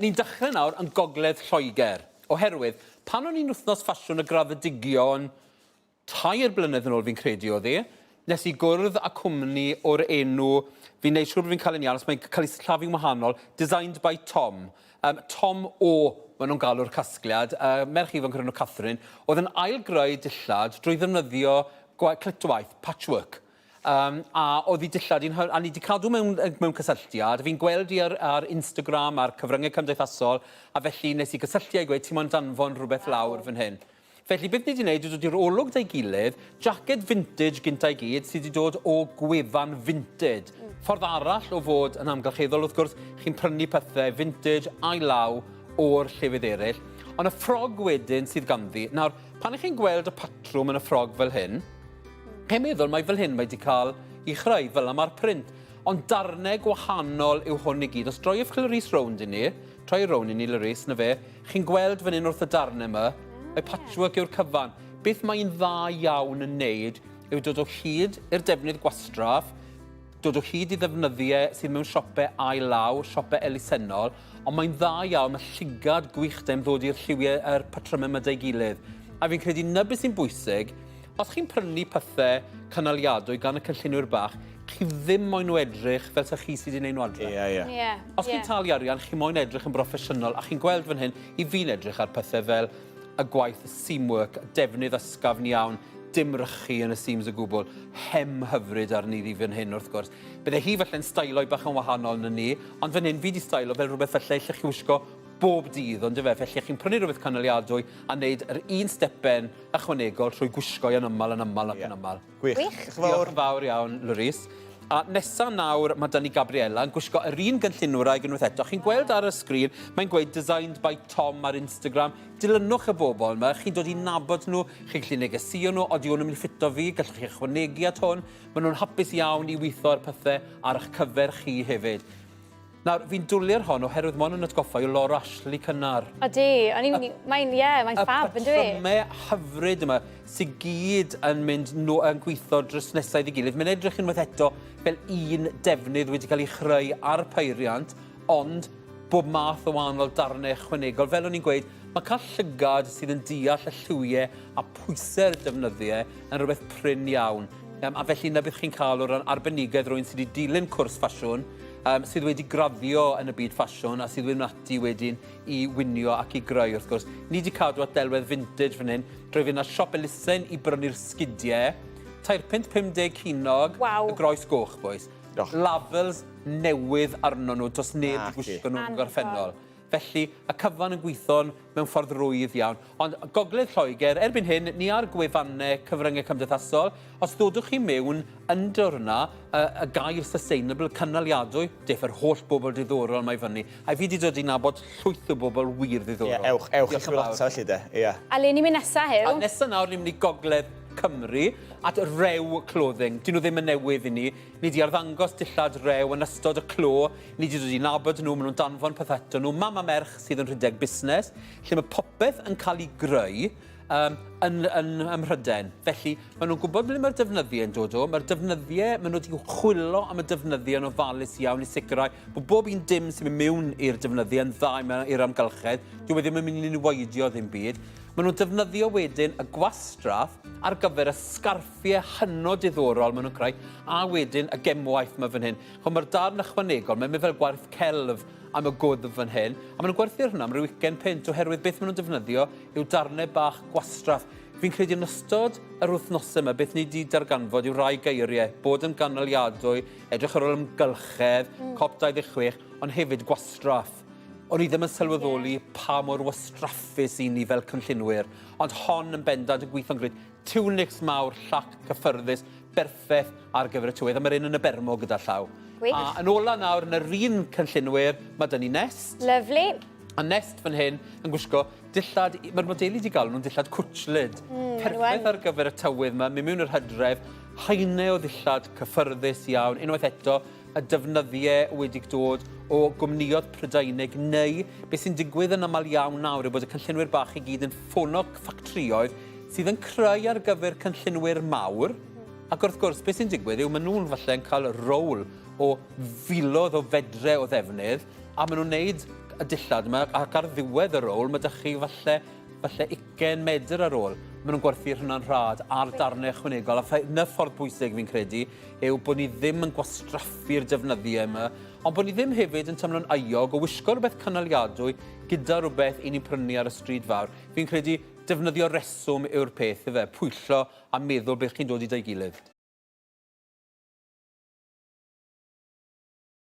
Ni'n dechrau nawr yn gogledd Lloegr, oherwydd pan o'n i'n wythnos ffasiwn y graddedigion 2 blynedd yn ôl fi'n credu oedd hi, nes i gwrdd â cwmni o'r enw, fi'n neud siŵr bod fi'n cael ein iawn, os mae'n cael ei sillafu'n wahanol, Designed by Tom. Tom O, maen nhw'n galw'r casgliad, merch ifanc o'r enw Catherine, oedd yn ailgreu dillad drwy ddefnyddio clitwaith, patchwork. A oedd hi dillad, a ni wedi cadw mewn cysylltiad. Fi'n gweld hi ar Instagram, ar cyfryngau cymdeithasol, a felly nes i gysylltu a'i gweud, ti'n mo'n danfon rhywbeth lawr fan hyn. Felly, beth ni wedi gwneud yw dod i'r olwg da'i gilydd, jacket vintage gynta i gyd sydd wedi dod o gwefan vintage. Ffordd arall o fod yn amgylcheddol, wrth gwrs, chi'n prynu pethau vintage a'i law o'r llefydd eraill. Ond y ffrog wedyn sydd ganddi, nawr, pan ych chi'n gweld y patrwm yn y ffrog fel hyn, chi'n meddwl mai fel hyn mae wedi cael ei chreu fel am ar print. Ond darnau gwahanol yw hwn i gyd. Os droiwch chi'r Lyrys rownd i ni, troi rownd i ni Lyrys, na fe, chi'n gweld fan hyn wrth y darnau yma, mae patchwork yw'r cyfan. Beth mae'n dda iawn yn neud yw dod o hyd i'r defnydd gwastraff, dod o hyd i ddefnyddiau sydd mewn siopau a'i law, siopau elusennol, ond mae'n dda iawn, mae llygad gwych da'n ddod i'r lliwiau, patrymau yma da'i gilydd. A fi'n credu na beth sy'n bwysig, os chi'n prynu pethau cynaliadwy gan y cynllunwyr bach, chi ddim moyn o edrych fel ta chi sydd wedi'i gwneud nhw adre. Os chi'n talu arian, chi moyn edrych yn broffesiynol, a chi'n gweld fan hyn, i fi'n edrych ar pethau fel y gwaith, y seamwork, defnydd ysgafn iawn, dim rychu yn y seams o gwbl, hem hyfryd arni ddi fan hyn wrth gwrs. Bydde hi falle'n stailoi bach yn wahanol na ni, ond fan hyn fi di stailo fel rhywbeth felly lle chi wisgo bob dydd, ond dyfe, felly chi'n prynu rhywbeth cynaliadwy a wneud yr un stepen ychwanegol trwy gwisgo yn ymal ac yn ymal. Gwych. Diolch yn fawr iawn, Lyrys. A nesa nawr, mae Dani Gabriela yn gwisgo yr un gynllunwraig unwaith eto. Chi'n gweld ar y sgrin, mae'n gweud Designed by Tom ar Instagram. Dilynwch y bobl yma, chi'n dod i nabod nhw, chi'n gallu negesio nhw, odi nhw'n mynd i ffito fi, gallwch chi ychwanegu at hwn. Maen nhw'n hapus iawn i weithio ar pethau ar eich cyfer chi hefyd. Nawr, fi'n dwlu'r hon oherwydd mon yn atgoffa yw Laura Ashley cynnar. Ydy, mae'n ffab, yn dwi? Y patrymau hyfryd yma sy'n gyd yn mynd yn gweithio dros nesau i gilydd. Mae'n edrych unwaith eto fel un defnydd wedi cael ei chreu ar peiriant, ond bob math o wahanol darnau ychwanegol. Fel o'n i'n gweud, mae cael llygad sydd yn deall y lliwiau a pwysau'r defnyddiau yn rhywbeth prin iawn. A felly na beth chi'n cael o'r arbenigedd rwy'n sydd wedi dilyn cwrs ffasiwn, sydd wedi graddio yn y byd ffasiwn a sydd wedi ati wedyn i winio ac i greu wrth gwrs. Ni wedi cadw at delwedd vintage fan hyn, drwy fynd â siop elusen i brynu'r sgidiau, £2.50 cinog, y groes goch, boes. Labels newydd arno nhw, dos neb i gwisgo nhw'n gorffennol. Felly, y cyfan yn gweithio mewn ffordd rwydd iawn. Ond gogledd Lloegr, erbyn hyn, ni ar gwefannau cyfryngau cymdeithasol, os ddodwch chi mewn yn dwrna y gair sustainable cynaliadwy, deff yr holl bobl diddorol mae fyny. A fi wedi dod i nabod llwyth o bobl wir diddorol. Ewch i'ch gwylota felly de. A le ni'n mynd nesaf hyw? A nesaf nawr ni'n mynd i gogledd Cymru at Rew Clothing. Dyn nhw ddim yn newydd i ni. Ni wedi arddangos dillad Rew yn ystod y clo. Ni wedi dod i nabod nhw, maen nhw'n danfon peth eto nhw. Mam a merch sydd yn rhedeg busnes, lle mae popeth yn cael ei greu yn Mhryden. Felly, maen nhw'n gwybod ble mae'r defnyddiau yn dod o. Mae'r defnyddiau, maen nhw wedi chwilo am y defnyddiau yn ofalus iawn i sicrhau bod bob un dim sy'n mynd mewn i'r defnyddiau yn dda i'r amgylchedd. Dyw ddim yn mynd i niweidio ddim byd. Maen nhw'n defnyddio wedyn y gwastraff ar gyfer y sgarffiau hynod diddorol maen nhw'n creu, a wedyn y gemwaith yma fan hyn. Mae'r darn ychwanegol, mae'n mynd fel gwerth celf am y gwdd fan hyn, a maen nhw'n gwerthu hwnna am ryw ugain punt oherwydd beth maen nhw'n defnyddio yw darnau bach gwastraff. Fi'n credu yn ystod yr wythnosau yma, beth ni wedi darganfod yw rai geiriau, bod yn ganoliadwy, edrych ar ôl ymgylchedd, COP26, ond hefyd gwastraff. O'n i ddim yn sylweddoli pa mor wastraffus i ni fel cynllunwyr, ond hon yn bendant yn gweithio'n gryd. Tunics mawr, llac, cyffyrddus, berffaith ar gyfer y tywydd, a mae'r un yn y bermo gyda llaw. A yn ola nawr, yn yr un cynllunwyr, mae dyn ni Nest. Lyfli. A Nest fan hyn yn gwisgo dillad, mae'r modeli wedi gael nhw'n dillad cwtslyd. Perffaith ar gyfer y tywydd yma, mynd mewn yr hydref, haenau o ddillad cyffyrddus iawn, unwaith eto, y defnyddiau wedi dod o gwmnioedd Prydeinig neu beth sy'n digwydd yn aml iawn nawr yw bod y cynllunwyr bach i gyd yn ffono ffactrioedd sydd yn creu ar gyfer cynllunwyr mawr. Ac wrth gwrs, beth sy'n digwydd yw maen nhw'n falle'n cael rôl o filoedd o fedre o ddefnydd a maen nhw'n wneud y dillad yma, ac ar ddiwedd y rôl, mae ydych chi falle 20 medr ar ôl. Maen nhw'n gwerthu hwnna'n rhad ar darnau ychwanegol. A yna ffordd bwysig fi'n credu yw bod ni ddim yn gwastraffu'r defnyddiau yma, ond bod ni ddim hefyd yn teimlo'n aiog o wisgo rhywbeth cynaliadwy gyda rhywbeth i ni'n prynu ar y stryd fawr. Fi'n credu defnyddio reswm yw'r peth, pwyllo a meddwl beth chi'n dod i ddau gilydd.